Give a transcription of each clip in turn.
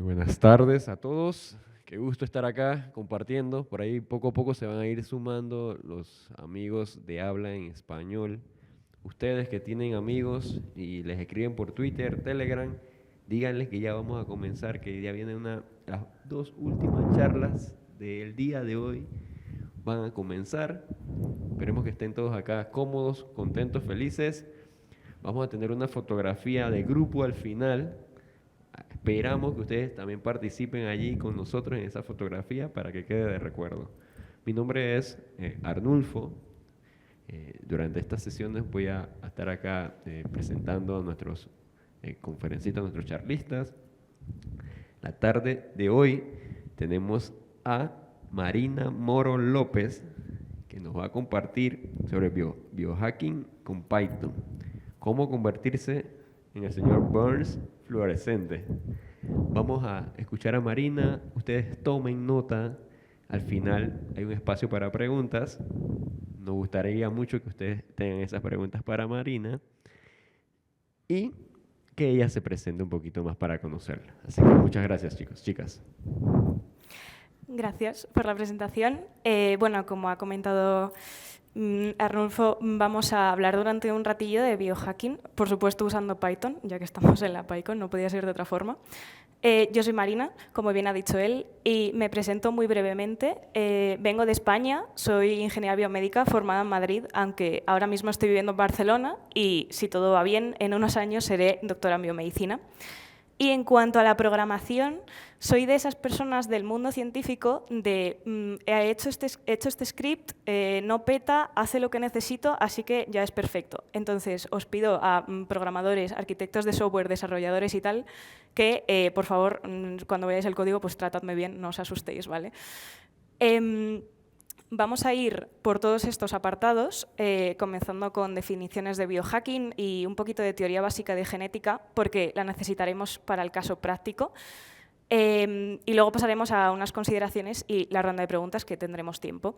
Buenas tardes a todos. Qué gusto estar acá compartiendo. Por ahí poco a poco se van a ir sumando los amigos de habla en español. Ustedes que tienen amigos y les escriben por Twitter, Telegram, díganles que ya vamos a comenzar, que ya vienen las dos últimas charlas del día de hoy. Van a comenzar. Esperemos que estén todos acá cómodos, contentos, felices. Vamos a tener una fotografía de grupo al final. Esperamos que ustedes también participen allí con nosotros en esa fotografía para que quede de recuerdo. Mi nombre es Arnulfo. Durante estas sesiones voy a estar acá presentando a nuestros conferencistas, a nuestros charlistas. La tarde de hoy tenemos a Marina Moro López, que nos va a compartir sobre biohacking con Python. Cómo convertirse en el señor Burns fluorescente. Vamos a escuchar a Marina, ustedes tomen nota, al final hay un espacio para preguntas. Nos gustaría mucho que ustedes tengan esas preguntas para Marina y que ella se presente un poquito más para conocerla. Así que muchas gracias, chicos, chicas. Gracias por la presentación. Bueno, como ha comentado Arnulfo, vamos a hablar durante un ratillo de biohacking, por supuesto usando Python, ya que estamos en la PyCon, no podía ser de otra forma. Yo soy Marina, como bien ha dicho él, y me presento muy brevemente. Vengo de España, soy ingeniera biomédica formada en Madrid, aunque ahora mismo estoy viviendo en Barcelona y, si todo va bien, en unos años seré doctora en biomedicina. Y en cuanto a la programación, soy de esas personas del mundo científico de he hecho este script, no peta, hace lo que necesito, así que ya es perfecto. Entonces, os pido a programadores, arquitectos de software, desarrolladores y tal, que por favor, cuando veáis el código, pues tratadme bien, no os asustéis, ¿vale? Vamos a ir por todos estos apartados, comenzando con definiciones de biohacking y un poquito de teoría básica de genética, porque la necesitaremos para el caso práctico. Y luego pasaremos a unas consideraciones y la ronda de preguntas, que tendremos tiempo.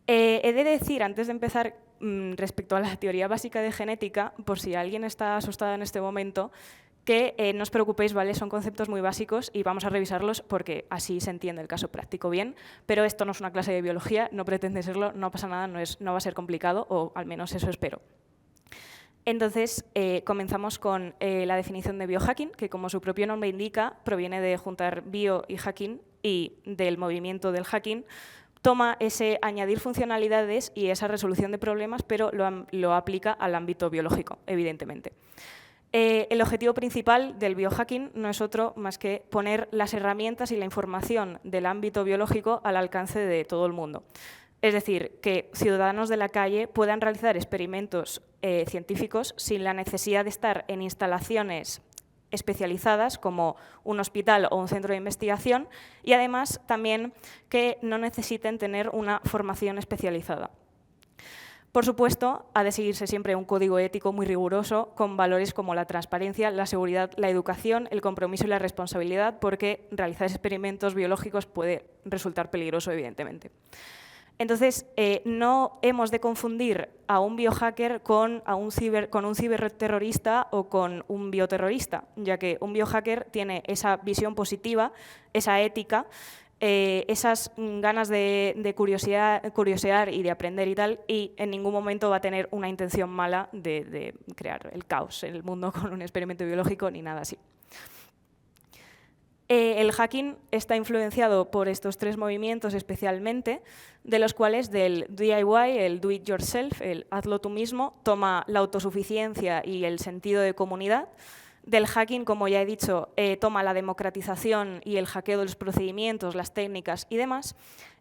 He de decir, antes de empezar, respecto a la teoría básica de genética, por si alguien está asustado en este momento, que no os preocupéis, ¿vale? Son conceptos muy básicos y vamos a revisarlos porque así se entiende el caso práctico bien, pero esto no es una clase de biología, no pretende serlo, no pasa nada, no va a ser complicado, o al menos eso espero. Entonces, comenzamos con la definición de biohacking, que como su propio nombre indica, proviene de juntar bio y hacking, y del movimiento del hacking, toma ese añadir funcionalidades y esa resolución de problemas, pero lo aplica al ámbito biológico, evidentemente. El objetivo principal del biohacking no es otro más que poner las herramientas y la información del ámbito biológico al alcance de todo el mundo. Es decir, que ciudadanos de la calle puedan realizar experimentos científicos sin la necesidad de estar en instalaciones especializadas como un hospital o un centro de investigación, y además también que no necesiten tener una formación especializada. Por supuesto, ha de seguirse siempre un código ético muy riguroso con valores como la transparencia, la seguridad, la educación, el compromiso y la responsabilidad, porque realizar experimentos biológicos puede resultar peligroso, evidentemente. Entonces, no hemos de confundir a un biohacker con un ciberterrorista o con un bioterrorista, ya que un biohacker tiene esa visión positiva, esa ética, esas ganas de curiosear y de aprender y tal, y en ningún momento va a tener una intención mala de crear el caos en el mundo con un experimento biológico ni nada así. El hacking está influenciado por estos tres movimientos especialmente, de los cuales del DIY, el do it yourself, el hazlo tú mismo, toma la autosuficiencia y el sentido de comunidad. Del hacking, como ya he dicho, toma la democratización y el hackeo de los procedimientos, las técnicas y demás.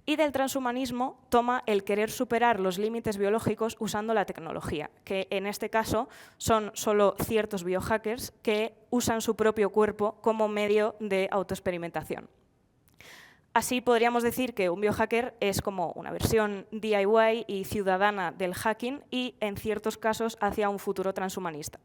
Y del transhumanismo toma el querer superar los límites biológicos usando la tecnología, que en este caso son solo ciertos biohackers que usan su propio cuerpo como medio de autoexperimentación. Así podríamos decir que un biohacker es como una versión DIY y ciudadana del hacking y, en ciertos casos, hacia un futuro transhumanista.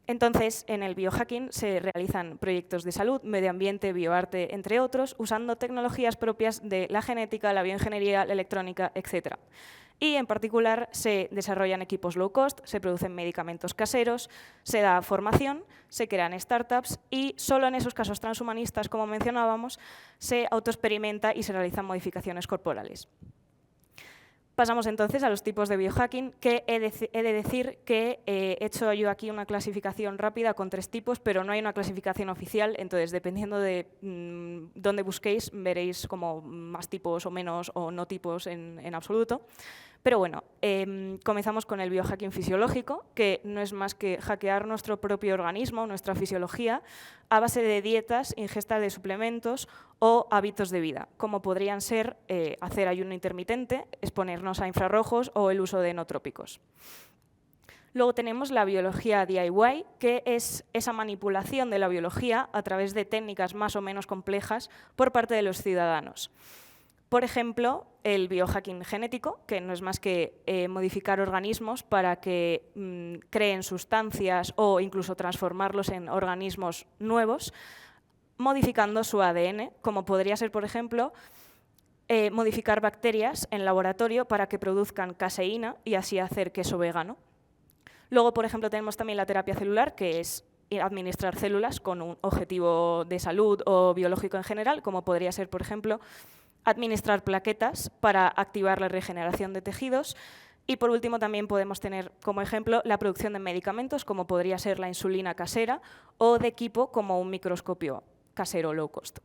Entonces, en el biohacking se realizan proyectos de salud, medio ambiente, bioarte, entre otros, usando tecnologías propias de la genética, la bioingeniería, la electrónica, etc. y en particular se desarrollan equipos low cost, se producen medicamentos caseros, se da formación, se crean startups y solo en esos casos transhumanistas, como mencionábamos, se autoexperimenta y se realizan modificaciones corporales. Pasamos entonces a los tipos de biohacking, que he de decir que he hecho yo aquí una clasificación rápida con 3 tipos, pero no hay una clasificación oficial, entonces dependiendo de dónde busquéis veréis como más tipos o menos o no tipos en absoluto. Pero bueno, comenzamos con el biohacking fisiológico, que no es más que hackear nuestro propio organismo, nuestra fisiología, a base de dietas, ingesta de suplementos o hábitos de vida, como podrían ser hacer ayuno intermitente, exponernos a infrarrojos o el uso de nootrópicos. Luego tenemos la biología DIY, que es esa manipulación de la biología a través de técnicas más o menos complejas por parte de los ciudadanos. Por ejemplo, el biohacking genético, que no es más que modificar organismos para que creen sustancias o incluso transformarlos en organismos nuevos, modificando su ADN, como podría ser, por ejemplo, modificar bacterias en laboratorio para que produzcan caseína y así hacer queso vegano. Luego, por ejemplo, tenemos también la terapia celular, que es administrar células con un objetivo de salud o biológico en general, como podría ser, por ejemplo, administrar plaquetas para activar la regeneración de tejidos. Y por último también podemos tener como ejemplo la producción de medicamentos, como podría ser la insulina casera, o de equipo como un microscopio casero low cost.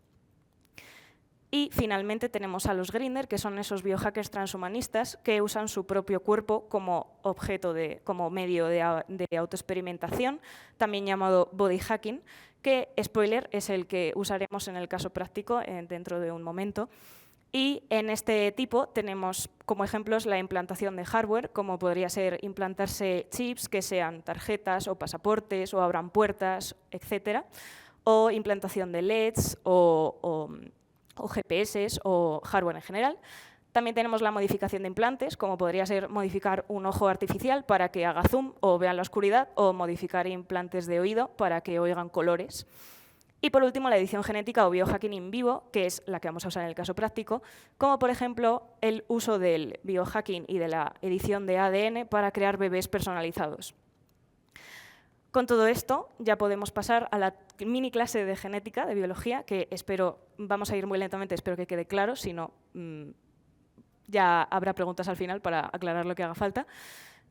Y finalmente tenemos a los Grindr, que son esos biohackers transhumanistas que usan su propio cuerpo como objeto, como medio de autoexperimentación, también llamado body hacking, que, spoiler, es el que usaremos en el caso práctico dentro de un momento. Y en este tipo tenemos como ejemplos la implantación de hardware, como podría ser implantarse chips que sean tarjetas o pasaportes o abran puertas, etcétera, o implantación de LEDs o GPS o hardware en general. También tenemos la modificación de implantes, como podría ser modificar un ojo artificial para que haga zoom o vea en la oscuridad, o modificar implantes de oído para que oigan colores. Y por último, la edición genética o biohacking in vivo, que es la que vamos a usar en el caso práctico, como por ejemplo el uso del biohacking y de la edición de ADN para crear bebés personalizados. Con todo esto ya podemos pasar a la mini clase de genética, de biología, que vamos a ir muy lentamente, espero que quede claro, si no ya habrá preguntas al final para aclarar lo que haga falta.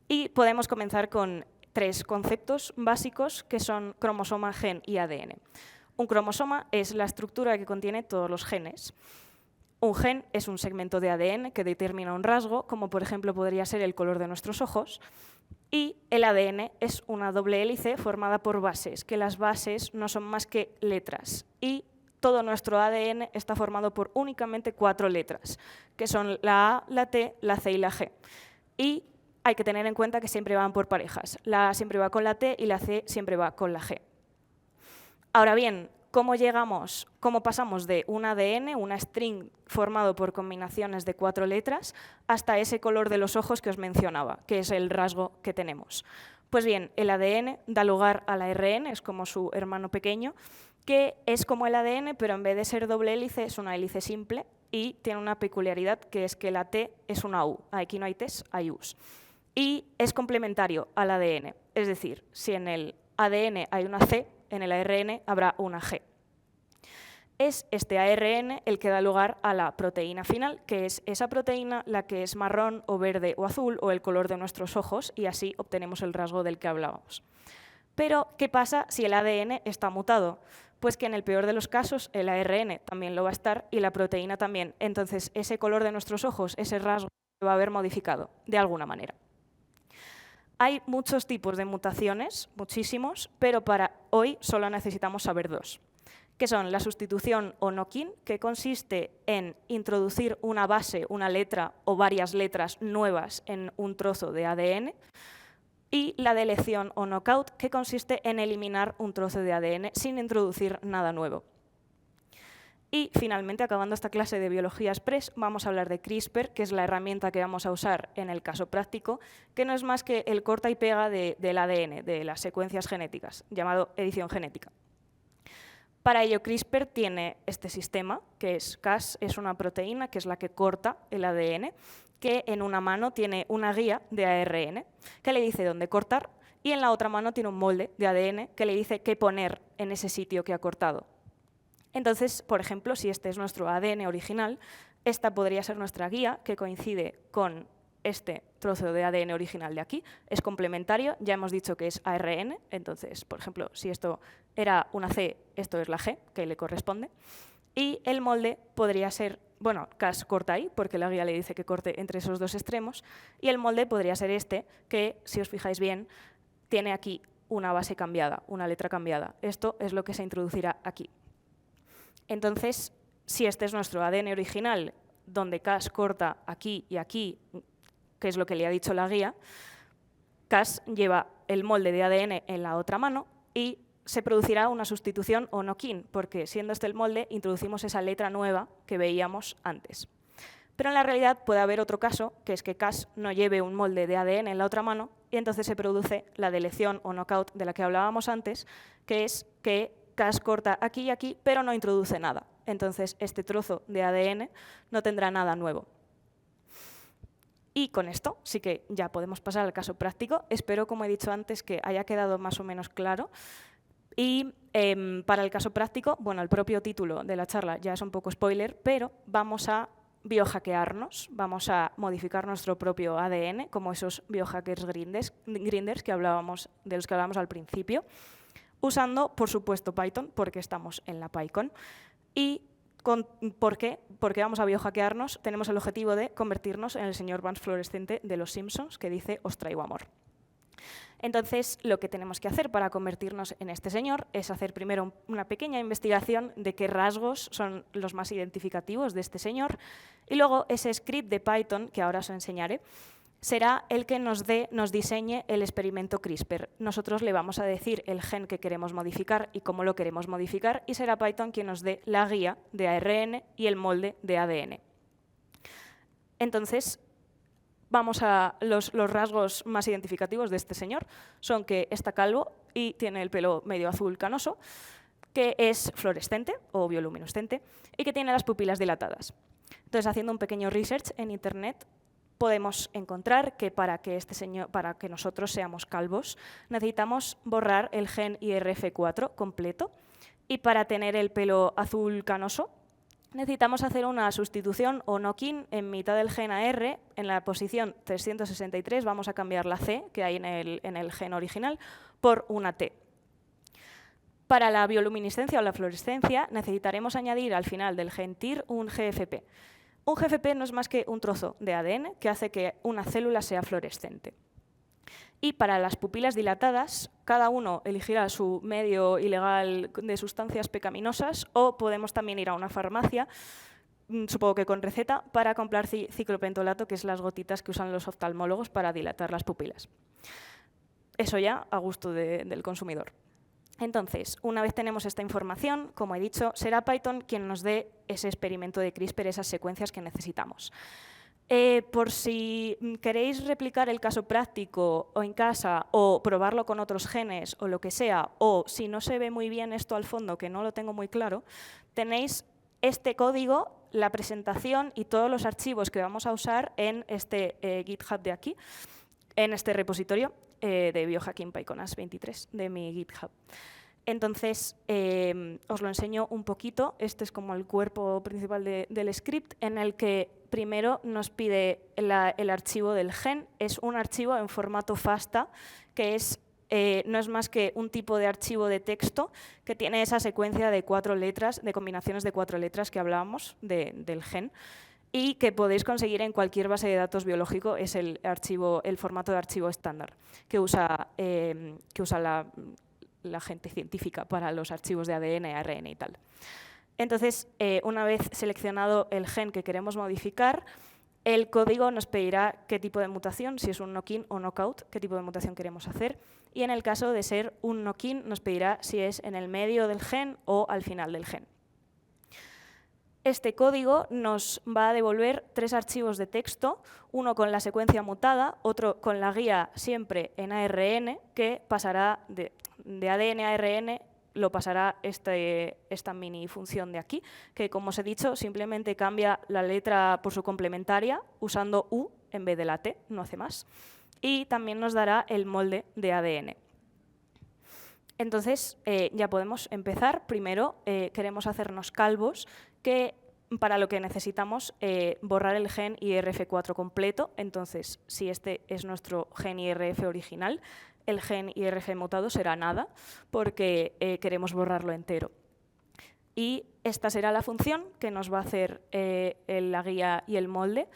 Y podemos comenzar con 3 conceptos básicos que son cromosoma, gen y ADN. Un cromosoma es la estructura que contiene todos los genes. Un gen es un segmento de ADN que determina un rasgo, como por ejemplo podría ser el color de nuestros ojos. Y el ADN es una doble hélice formada por bases, que las bases no son más que letras. Y todo nuestro ADN está formado por únicamente 4 letras, que son la A, la T, la C y la G. Y hay que tener en cuenta que siempre van por parejas. La A siempre va con la T y la C siempre va con la G. Ahora bien, ¿cómo pasamos de un ADN, una string formado por combinaciones de 4 letras, hasta ese color de los ojos que os mencionaba, que es el rasgo que tenemos? Pues bien, el ADN da lugar al ARN, es como su hermano pequeño, que es como el ADN, pero en vez de ser doble hélice, es una hélice simple y tiene una peculiaridad, que es que la T es una U. Aquí no hay T's, hay U's. Y es complementario al ADN, es decir, si en el ADN hay una C, en el ARN habrá una G. Es este ARN el que da lugar a la proteína final, que es esa proteína la que es marrón o verde o azul o el color de nuestros ojos, y así obtenemos el rasgo del que hablábamos. Pero, ¿qué pasa si el ADN está mutado? Pues que en el peor de los casos el ARN también lo va a estar y la proteína también. Entonces, ese color de nuestros ojos, ese rasgo, se va a haber modificado de alguna manera. Hay muchos tipos de mutaciones, muchísimos, pero para hoy solo necesitamos saber 2, que son la sustitución o knock-in, que consiste en introducir una base, una letra o varias letras nuevas en un trozo de ADN, y la deleción o knockout, que consiste en eliminar un trozo de ADN sin introducir nada nuevo. Y finalmente, acabando esta clase de biología express, vamos a hablar de CRISPR, que es la herramienta que vamos a usar en el caso práctico, que no es más que el corta y pega del ADN, de las secuencias genéticas, llamado edición genética. Para ello, CRISPR tiene este sistema, que es Cas, es una proteína que es la que corta el ADN, que en una mano tiene una guía de ARN que le dice dónde cortar y en la otra mano tiene un molde de ADN que le dice qué poner en ese sitio que ha cortado. Entonces, por ejemplo, si este es nuestro ADN original, esta podría ser nuestra guía que coincide con este trozo de ADN original de aquí. Es complementario, ya hemos dicho que es ARN, entonces, por ejemplo, si esto era una C, esto es la G, que le corresponde. Y el molde podría ser, bueno, Cas corta ahí, porque la guía le dice que corte entre esos dos extremos, y el molde podría ser este, que, si os fijáis bien, tiene aquí una base cambiada, una letra cambiada. Esto es lo que se introducirá aquí. Entonces, si este es nuestro ADN original, donde Cas corta aquí y aquí, que es lo que le ha dicho la guía, Cas lleva el molde de ADN en la otra mano y se producirá una sustitución o knock-in, porque siendo este el molde, introducimos esa letra nueva que veíamos antes. Pero en la realidad puede haber otro caso, que es que Cas no lleve un molde de ADN en la otra mano y entonces se produce la deleción o knockout de la que hablábamos antes, que es que Cas corta aquí y aquí, pero no introduce nada. Entonces, este trozo de ADN no tendrá nada nuevo. Y con esto sí que ya podemos pasar al caso práctico. Espero, como he dicho antes, que haya quedado más o menos claro. Y para el caso práctico, bueno, el propio título de la charla ya es un poco spoiler, pero vamos a biohackearnos, vamos a modificar nuestro propio ADN, como esos biohackers grinders de los que hablábamos al principio, usando, por supuesto, Python, porque estamos en la PyCon. ¿Y por qué? Porque vamos a biohackearnos. Tenemos el objetivo de convertirnos en el señor Burns fluorescente de Los Simpsons, que dice «Os traigo amor». Entonces, lo que tenemos que hacer para convertirnos en este señor es hacer primero una pequeña investigación de qué rasgos son los más identificativos de este señor, y luego ese script de Python, que ahora os enseñaré, será el que nos diseñe el experimento CRISPR. Nosotros le vamos a decir el gen que queremos modificar y cómo lo queremos modificar, y será Python quien nos dé la guía de ARN y el molde de ADN. Entonces, vamos a los rasgos más identificativos de este señor. Son que está calvo y tiene el pelo medio azul canoso, que es fluorescente o bioluminescente y que tiene las pupilas dilatadas. Entonces, haciendo un pequeño research en Internet, podemos encontrar que para que nosotros seamos calvos, necesitamos borrar el gen IRF4 completo, y para tener el pelo azul canoso necesitamos hacer una sustitución o knock-in en mitad del gen AR. En la posición 363 vamos a cambiar la C que hay en el gen original por una T. Para la bioluminiscencia o la fluorescencia necesitaremos añadir al final del gen TIR un GFP. Un GFP no es más que un trozo de ADN que hace que una célula sea fluorescente. Y para las pupilas dilatadas, cada uno elegirá su medio ilegal de sustancias pecaminosas, o podemos también ir a una farmacia, supongo que con receta, para comprar ciclopentolato, que es las gotitas que usan los oftalmólogos para dilatar las pupilas. Eso ya a gusto del consumidor. Entonces, una vez tenemos esta información, como he dicho, será Python quien nos dé ese experimento de CRISPR, esas secuencias que necesitamos. Por si queréis replicar el caso práctico o en casa o probarlo con otros genes o lo que sea, o si no se ve muy bien esto al fondo, que no lo tengo muy claro, tenéis este código, la presentación y todos los archivos que vamos a usar en este GitHub de aquí, en este repositorio de Biohacking PyConas 23 de mi GitHub. Entonces, os lo enseño un poquito. Este es como el cuerpo principal del script, en el que primero nos pide el archivo del gen. Es un archivo en formato FASTA, que no es más que un tipo de archivo de texto que tiene esa secuencia de 4 letras, de combinaciones de 4 letras que hablábamos del gen, y que podéis conseguir en cualquier base de datos biológico. Es el formato de archivo estándar que usa la gente científica para los archivos de ADN, ARN y tal. Entonces, una vez seleccionado el gen que queremos modificar, el código nos pedirá qué tipo de mutación, si es un knock-in o knockout, qué tipo de mutación queremos hacer. Y en el caso de ser un knock-in, nos pedirá si es en el medio del gen o al final del gen. Este código nos va a devolver 3 archivos de texto, uno con la secuencia mutada, otro con la guía siempre en ARN, que pasará de ADN a ARN lo pasará esta mini función de aquí, que como os he dicho, simplemente cambia la letra por su complementaria usando U en vez de la T, no hace más. Y también nos dará el molde de ADN. Entonces, ya podemos empezar. Primero, queremos hacernos calvos, que para lo que necesitamos borrar el gen IRF4 completo. Entonces, si este es nuestro gen IRF original, el gen IRF mutado será nada, porque queremos borrarlo entero. Y esta será la función que nos va a hacer la guía y el molde,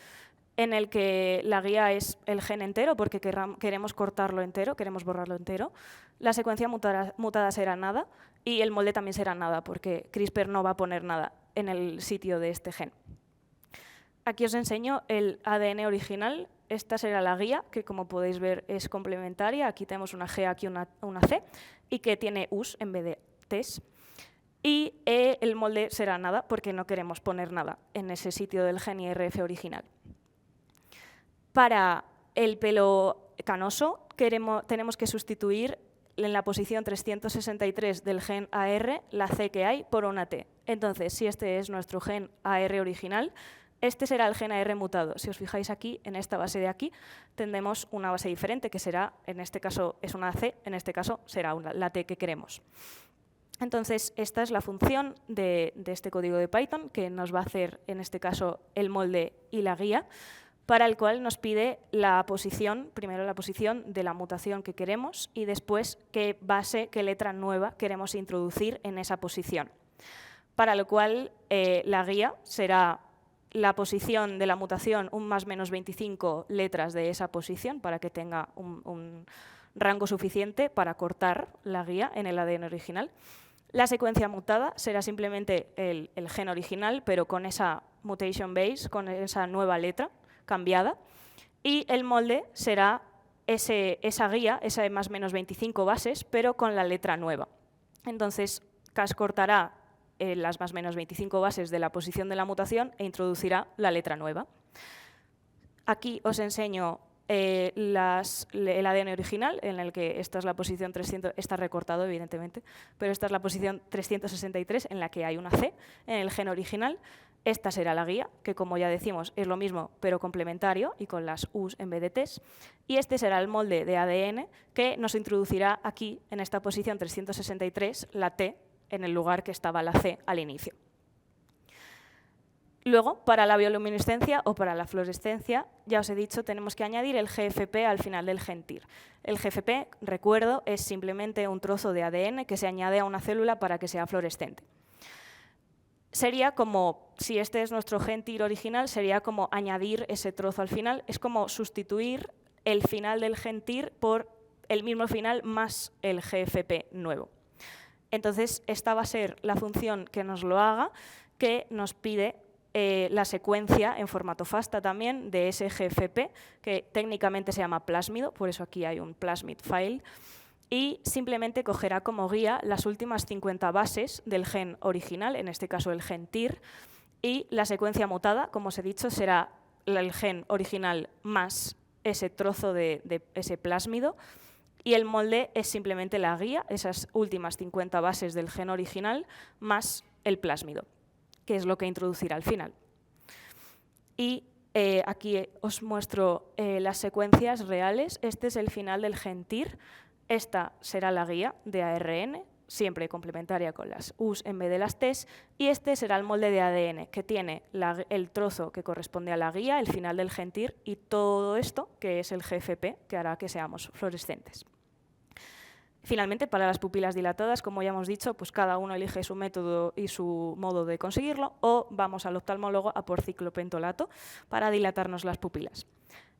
en el que la guía es el gen entero, porque queremos cortarlo entero, queremos borrarlo entero. La secuencia mutada será nada, y el molde también será nada, porque CRISPR no va a poner nada en el sitio de este gen. Aquí os enseño el ADN original. Esta será la guía, que como podéis ver es complementaria. Aquí tenemos una G, aquí una C, y que tiene U's en vez de T's. Y el molde será nada, porque no queremos poner nada en ese sitio del gen IRF original. Para el pelo canoso tenemos que sustituir en la posición 363 del gen AR la C que hay por una T. Entonces, si este es nuestro gen AR original, este será el gen AR mutado. Si os fijáis aquí, en esta base de aquí, tendremos una base diferente, que será, en este caso es una C, en este caso será la T que queremos. Entonces, esta es la función de este código de Python, que nos va a hacer, en este caso, el molde y la guía, para el cual nos pide la posición, primero la posición de la mutación que queremos y después qué base, qué letra nueva queremos introducir en esa posición. Para lo cual la guía será la posición de la mutación, un más menos 25 letras de esa posición para que tenga un rango suficiente para cortar la guía en el ADN original. La secuencia mutada será simplemente el gen original, pero con esa mutation base, con esa nueva letra cambiada, y el molde será esa guía, esa de más o menos 25 bases, pero con la letra nueva. Entonces, Cas cortará las más o menos 25 bases de la posición de la mutación e introducirá la letra nueva. Aquí os enseño el ADN original, en el que esta es la posición 300, está recortado evidentemente, pero esta es la posición 363 en la que hay una C en el gen original. Esta será la guía, que como ya decimos es lo mismo pero complementario y con las U's en vez de T's. Y este será el molde de ADN que nos introducirá aquí, en esta posición 363, la T en el lugar que estaba la C al inicio. Luego, para la bioluminiscencia o para la fluorescencia, ya os he dicho, tenemos que añadir el GFP al final del gen TIR. El GFP, recuerdo, es simplemente un trozo de ADN que se añade a una célula para que sea fluorescente. Sería como, si este es nuestro gen TIR original, sería como añadir ese trozo al final. Es como sustituir el final del gen TIR por el mismo final más el GFP nuevo. Entonces, esta va a ser la función que nos lo haga, que nos pide la secuencia en formato FASTA también de ese GFP, que técnicamente se llama plásmido, por eso aquí hay un plasmid file, y simplemente cogerá como guía las últimas 50 bases del gen original, en este caso el gen TIR, y la secuencia mutada, como os he dicho, será el gen original más ese trozo de ese plásmido, y el molde es simplemente la guía, esas últimas 50 bases del gen original, más el plásmido, que es lo que introducirá al final. Y aquí os muestro las secuencias reales. Este es el final del gen TIR. Esta será la guía de ARN, siempre complementaria con las U's en vez de las T's. Y este será el molde de ADN, que tiene el trozo que corresponde a la guía, el final del gen TIR, y todo esto, que es el GFP, que hará que seamos fluorescentes. Finalmente, para las pupilas dilatadas, como ya hemos dicho, pues cada uno elige su método y su modo de conseguirlo, o vamos al oftalmólogo a por ciclopentolato para dilatarnos las pupilas.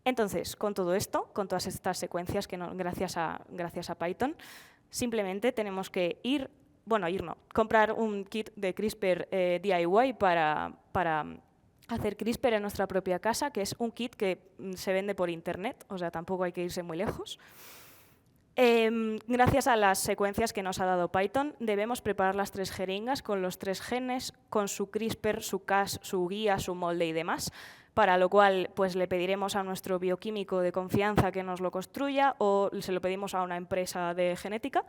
Entonces, con todo esto, con todas estas secuencias, que gracias a Python, simplemente tenemos que comprar un kit de CRISPR DIY para hacer CRISPR en nuestra propia casa, que es un kit que se vende por internet, o sea, tampoco hay que irse muy lejos. Gracias a las secuencias que nos ha dado Python, debemos preparar las 3 jeringas con los 3 genes, con su CRISPR, su Cas, su guía, su molde y demás, para lo cual pues, le pediremos a nuestro bioquímico de confianza que nos lo construya o se lo pedimos a una empresa de genética.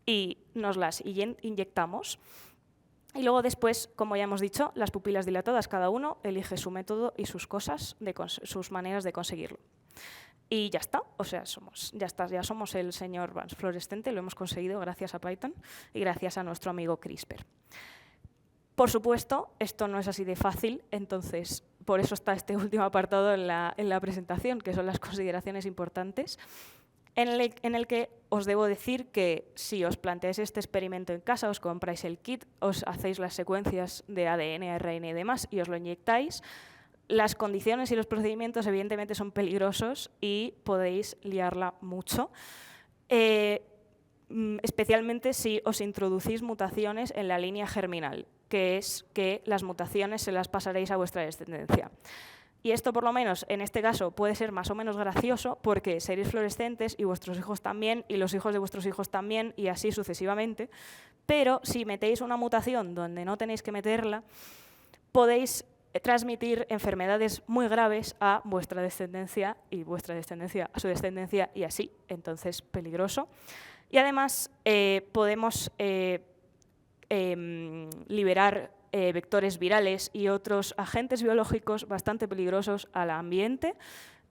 y nos las inyectamos. Y luego después, como ya hemos dicho, las pupilas dilatadas, cada uno elige su método y sus cosas, sus maneras de conseguirlo. Y ya está, o sea, ya somos el señor Vance fluorescente, lo hemos conseguido gracias a Python y gracias a nuestro amigo CRISPR. Por supuesto, esto no es así de fácil, entonces por eso está este último apartado en la presentación, que son las consideraciones importantes, en el que os debo decir que si os planteáis este experimento en casa, os compráis el kit, os hacéis las secuencias de ADN, ARN y demás y os lo inyectáis, las condiciones y los procedimientos evidentemente son peligrosos y podéis liarla mucho, especialmente si os introducís mutaciones en la línea germinal, que es que las mutaciones se las pasaréis a vuestra descendencia. Y esto, por lo menos, en este caso, puede ser más o menos gracioso porque seréis fluorescentes y vuestros hijos también, y los hijos de vuestros hijos también, y así sucesivamente. Pero si metéis una mutación donde no tenéis que meterla, podéis transmitir enfermedades muy graves a vuestra descendencia y vuestra descendencia a su descendencia y así. Entonces, peligroso. Y además, podemos liberar vectores virales y otros agentes biológicos bastante peligrosos al ambiente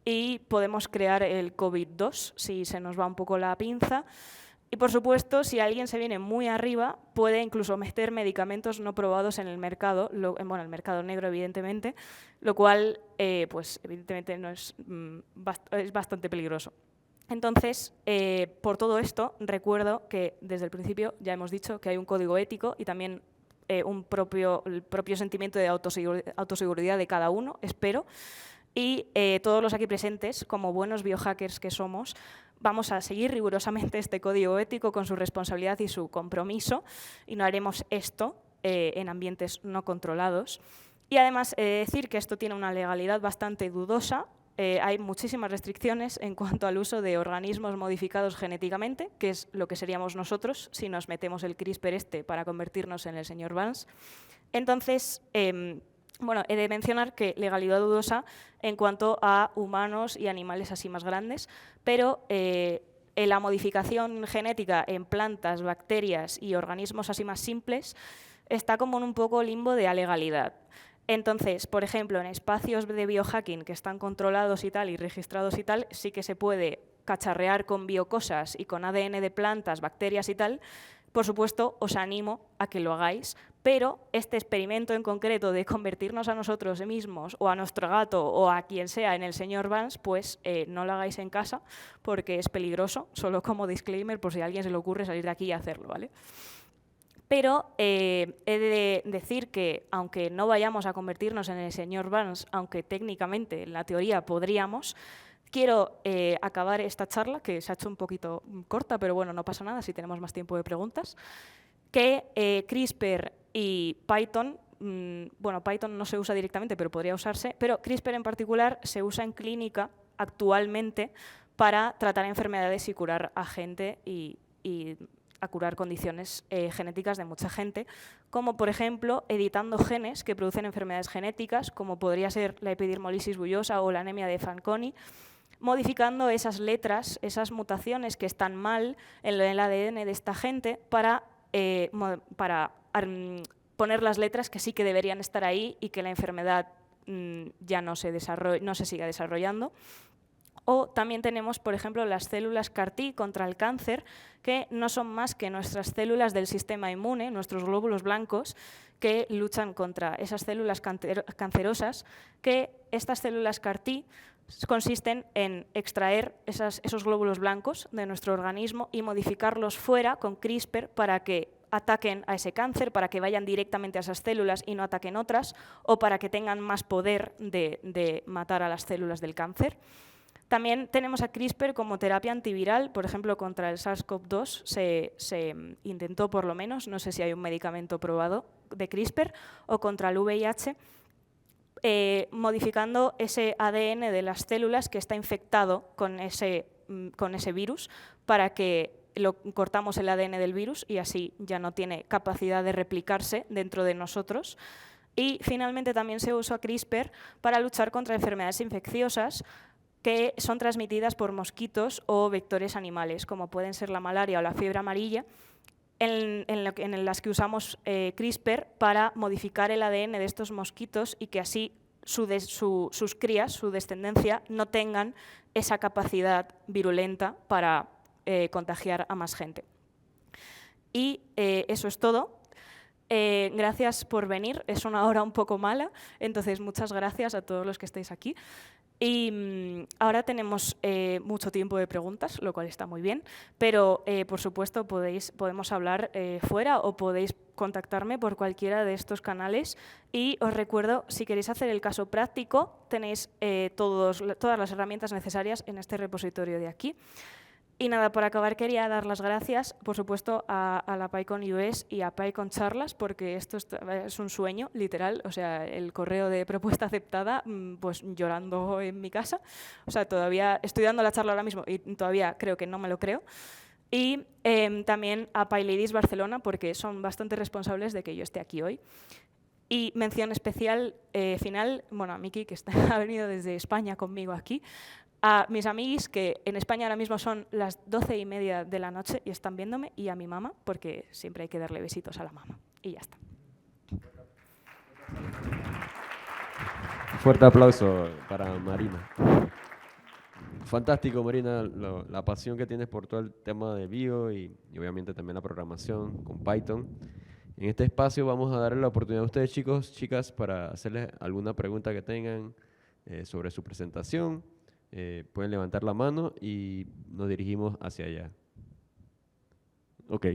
y podemos crear el COVID-2 si se nos va un poco la pinza. Y, por supuesto, si alguien se viene muy arriba, puede incluso meter medicamentos no probados en el mercado, bueno, el mercado negro, evidentemente, lo cual, pues, evidentemente, no es bastante peligroso. Entonces, por todo esto, recuerdo que desde el principio ya hemos dicho que hay un código ético y también el propio sentimiento de autoseguridad de cada uno, espero, y todos los aquí presentes, como buenos biohackers que somos, vamos a seguir rigurosamente este código ético con su responsabilidad y su compromiso, y no haremos esto en ambientes no controlados. Y además, decir que esto tiene una legalidad bastante dudosa. Hay muchísimas restricciones en cuanto al uso de organismos modificados genéticamente, que es lo que seríamos nosotros si nos metemos el CRISPR para convertirnos en el señor Vance. Entonces, bueno, he de mencionar que legalidad dudosa en cuanto a humanos y animales así más grandes, pero la modificación genética en plantas, bacterias y organismos así más simples está como en un poco limbo de alegalidad. Entonces, por ejemplo, en espacios de biohacking que están controlados y tal y registrados y tal, sí que se puede cacharrear con biocosas y con ADN de plantas, bacterias y tal. Por supuesto, os animo a que lo hagáis, pero este experimento en concreto de convertirnos a nosotros mismos o a nuestro gato o a quien sea en el señor Vance, pues no lo hagáis en casa porque es peligroso, solo como disclaimer por si a alguien se le ocurre salir de aquí y hacerlo, ¿vale? Pero he de decir que, aunque no vayamos a convertirnos en el señor Vance, aunque técnicamente, en la teoría, podríamos, quiero acabar esta charla, que se ha hecho un poquito corta, pero bueno, no pasa nada si tenemos más tiempo de preguntas, que CRISPR y Python, bueno, Python no se usa directamente, pero podría usarse, pero CRISPR en particular se usa en clínica actualmente para tratar enfermedades y curar a gente y a curar condiciones genéticas de mucha gente, como por ejemplo editando genes que producen enfermedades genéticas, como podría ser la epidermolisis bullosa o la anemia de Fanconi, modificando esas letras, esas mutaciones que están mal en el ADN de esta gente para poner las letras que sí que deberían estar ahí y que la enfermedad ya no se siga desarrollando. O también tenemos, por ejemplo, las células CAR-T contra el cáncer, que no son más que nuestras células del sistema inmune, nuestros glóbulos blancos, que luchan contra esas células cancerosas, que estas células CAR-T consisten en extraer esos glóbulos blancos de nuestro organismo y modificarlos fuera con CRISPR para que ataquen a ese cáncer, para que vayan directamente a esas células y no ataquen otras, o para que tengan más poder de matar a las células del cáncer. También tenemos a CRISPR como terapia antiviral, por ejemplo, contra el SARS-CoV-2 se intentó por lo menos, no sé si hay un medicamento probado de CRISPR, o contra el VIH, modificando ese ADN de las células que está infectado con ese virus para que cortamos el ADN del virus y así ya no tiene capacidad de replicarse dentro de nosotros. Y finalmente también se usa CRISPR para luchar contra enfermedades infecciosas que son transmitidas por mosquitos o vectores animales, como pueden ser la malaria o la fiebre amarilla, en las que usamos CRISPR para modificar el ADN de estos mosquitos y que así sus crías, su descendencia, no tengan esa capacidad virulenta para contagiar a más gente. Y eso es todo. Gracias por venir. Es una hora un poco mala, entonces muchas gracias a todos los que estáis aquí. Y ahora tenemos mucho tiempo de preguntas, lo cual está muy bien, pero por supuesto podemos hablar fuera o podéis contactarme por cualquiera de estos canales. Y os recuerdo, si queréis hacer el caso práctico, tenéis todas las herramientas necesarias en este repositorio de aquí. Y nada, por acabar quería dar las gracias, por supuesto, a la PyCon US y a PyCon Charlas, porque esto es un sueño, literal. O sea, el correo de propuesta aceptada, pues llorando en mi casa. O sea, todavía estoy dando la charla ahora mismo y todavía creo que no me lo creo. Y también a PyLadies Barcelona, porque son bastante responsables de que yo esté aquí hoy. Y mención especial final, bueno, a Miki, que ha venido desde España conmigo aquí, a mis amiguis, que en España ahora mismo son las 12:30 de la noche y están viéndome, y a mi mamá, porque siempre hay que darle besitos a la mamá. Y ya está. Fuerte aplauso para Marina. Fantástico, Marina, la pasión que tienes por todo el tema de bio y obviamente también la programación con Python. En este espacio vamos a darle la oportunidad a ustedes, chicos, chicas, para hacerles alguna pregunta que tengan sobre su presentación. Pueden levantar la mano y nos dirigimos hacia allá. Ok.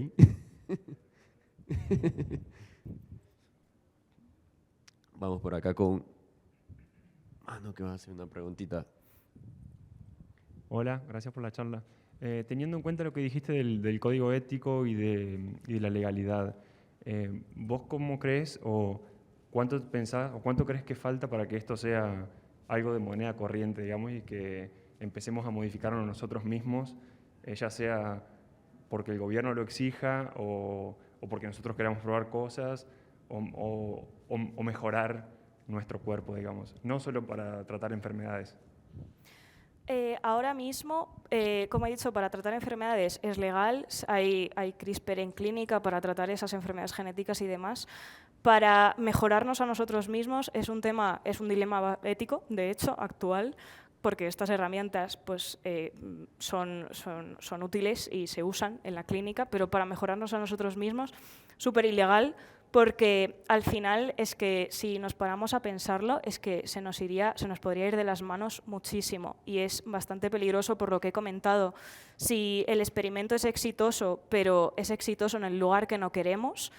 Vamos por acá con... no, que vas a hacer una preguntita. Hola, gracias por la charla. Teniendo en cuenta lo que dijiste del código ético y de la legalidad, ¿vos cómo crees o cuánto pensás o cuánto crees que falta para que esto sea algo de moneda corriente, digamos, y que empecemos a modificarlo nosotros mismos, ya sea porque el gobierno lo exija o porque nosotros queramos probar cosas o mejorar nuestro cuerpo, digamos, no solo para tratar enfermedades? Ahora mismo, como he dicho, para tratar enfermedades es legal, hay CRISPR en clínica para tratar esas enfermedades genéticas y demás. Para mejorarnos a nosotros mismos es un dilema ético, de hecho, actual, porque estas herramientas pues, son útiles y se usan en la clínica, pero para mejorarnos a nosotros mismos, súper ilegal, porque al final es que si nos paramos a pensarlo, es que se nos podría ir de las manos muchísimo y es bastante peligroso por lo que he comentado. Si el experimento es exitoso, pero es exitoso en el lugar que no queremos,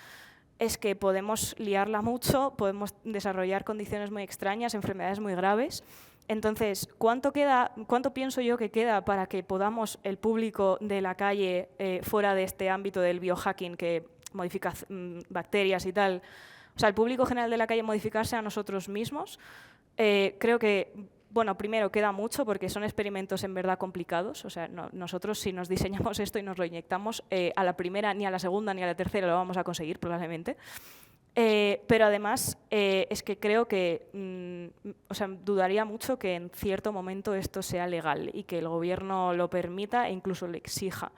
es que podemos liarla mucho, podemos desarrollar condiciones muy extrañas, enfermedades muy graves. Entonces, ¿cuánto pienso yo que queda para que podamos, el público de la calle, fuera de este ámbito del biohacking que modifica bacterias y tal, o sea, el público general de la calle modificarse a nosotros mismos? Creo que, bueno, primero queda mucho porque son experimentos en verdad complicados. O sea, nosotros si nos diseñamos esto y nos lo inyectamos, a la primera, ni a la segunda, ni a la tercera lo vamos a conseguir probablemente. Pero además es que creo que, o sea, dudaría mucho que en cierto momento esto sea legal y que el gobierno lo permita e incluso lo exija.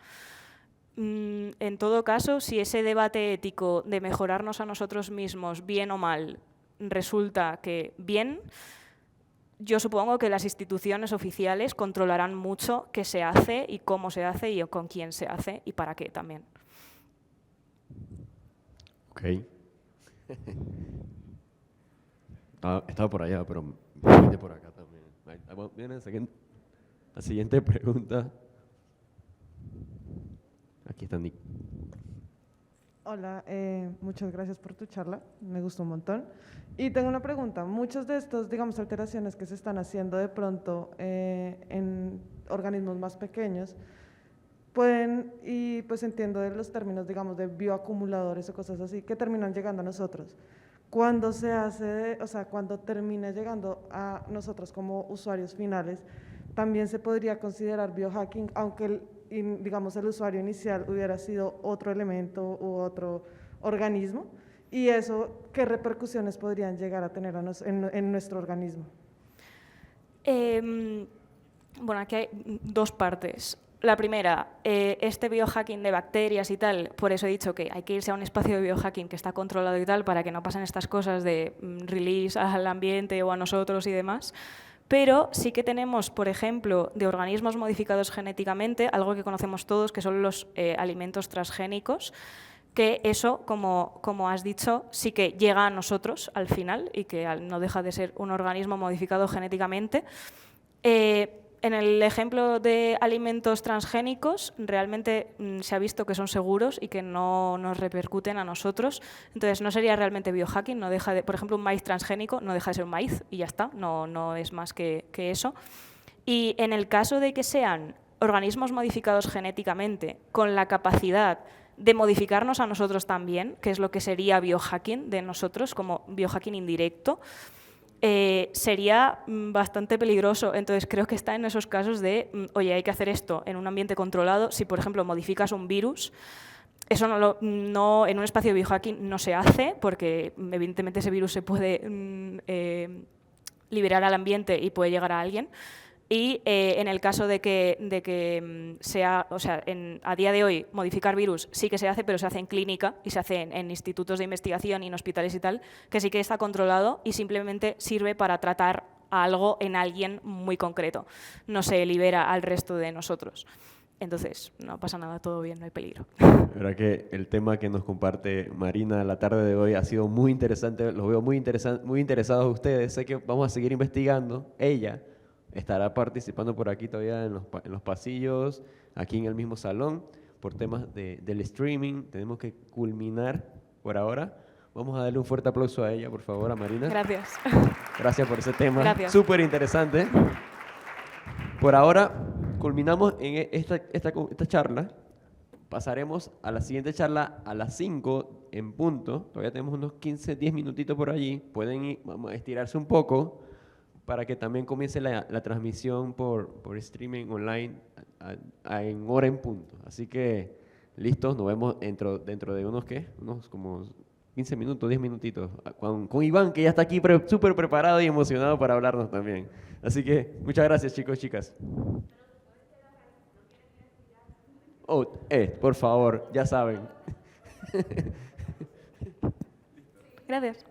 En todo caso, si ese debate ético de mejorarnos a nosotros mismos, bien o mal, resulta que bien, yo supongo que las instituciones oficiales controlarán mucho qué se hace y cómo se hace y con quién se hace y para qué también. Ok. Estaba por allá, pero viene por acá también. Viene la siguiente pregunta. Aquí está Nick. Hola, muchas gracias por tu charla, me gustó un montón. Y tengo una pregunta, muchos de estos, digamos, alteraciones que se están haciendo de pronto en organismos más pequeños, pueden, y pues entiendo de los términos, digamos, de bioacumuladores o cosas así, que terminan llegando a nosotros. Cuando se hace, o sea, cuando termina llegando a nosotros como usuarios finales, también se podría considerar biohacking, aunque digamos el usuario inicial hubiera sido otro elemento u otro organismo, y eso, ¿qué repercusiones podrían llegar a tener en nuestro organismo? Bueno, aquí hay dos partes. La primera, este biohacking de bacterias y tal, por eso he dicho que hay que irse a un espacio de biohacking que está controlado y tal, para que no pasen estas cosas de release al ambiente o a nosotros y demás. Pero sí que tenemos, por ejemplo, de organismos modificados genéticamente, algo que conocemos todos, que son los alimentos transgénicos, que eso, como has dicho, sí que llega a nosotros al final y que no deja de ser un organismo modificado genéticamente. En el ejemplo de alimentos transgénicos, realmente se ha visto que son seguros y que no nos repercuten a nosotros. Entonces, no sería realmente biohacking, no deja de, por ejemplo, un maíz transgénico no deja de ser un maíz y ya está, no es más que eso. Y en el caso de que sean organismos modificados genéticamente con la capacidad de modificarnos a nosotros también, que es lo que sería biohacking de nosotros, como biohacking indirecto, sería bastante peligroso. Entonces, creo que está en esos casos de, oye, hay que hacer esto en un ambiente controlado. Si, por ejemplo, modificas un virus, eso no, en un espacio de biohacking no se hace, porque evidentemente ese virus se puede liberar al ambiente y puede llegar a alguien. Y en el caso de que sea, o sea, a día de hoy modificar virus sí que se hace, pero se hace en clínica y se hace en institutos de investigación y en hospitales y tal, que sí que está controlado y simplemente sirve para tratar a algo en alguien muy concreto. No se libera al resto de nosotros. Entonces, no pasa nada, todo bien, no hay peligro. La verdad que el tema que nos comparte Marina la tarde de hoy ha sido muy interesante, los veo muy interesados ustedes. Sé que vamos a seguir investigando. Ella estará participando por aquí todavía en los pasillos, aquí en el mismo salón, por temas del streaming. Tenemos que culminar por ahora. Vamos a darle un fuerte aplauso a ella, por favor, a Marina. Gracias. Gracias por ese tema. Gracias. Súper interesante. Por ahora, culminamos en esta charla. Pasaremos a la siguiente charla a las 5 en punto. Todavía tenemos unos 15, 10 minutitos por allí. Pueden vamos a estirarse un poco para que también comience la transmisión por streaming online en hora en punto. Así que, listos, nos vemos dentro de unos como 15 minutos, 10 minutitos, con Iván, que ya está aquí súper preparado y emocionado para hablarnos también. Así que, muchas gracias, chicos, chicas. Oh, por favor, ya saben. Gracias.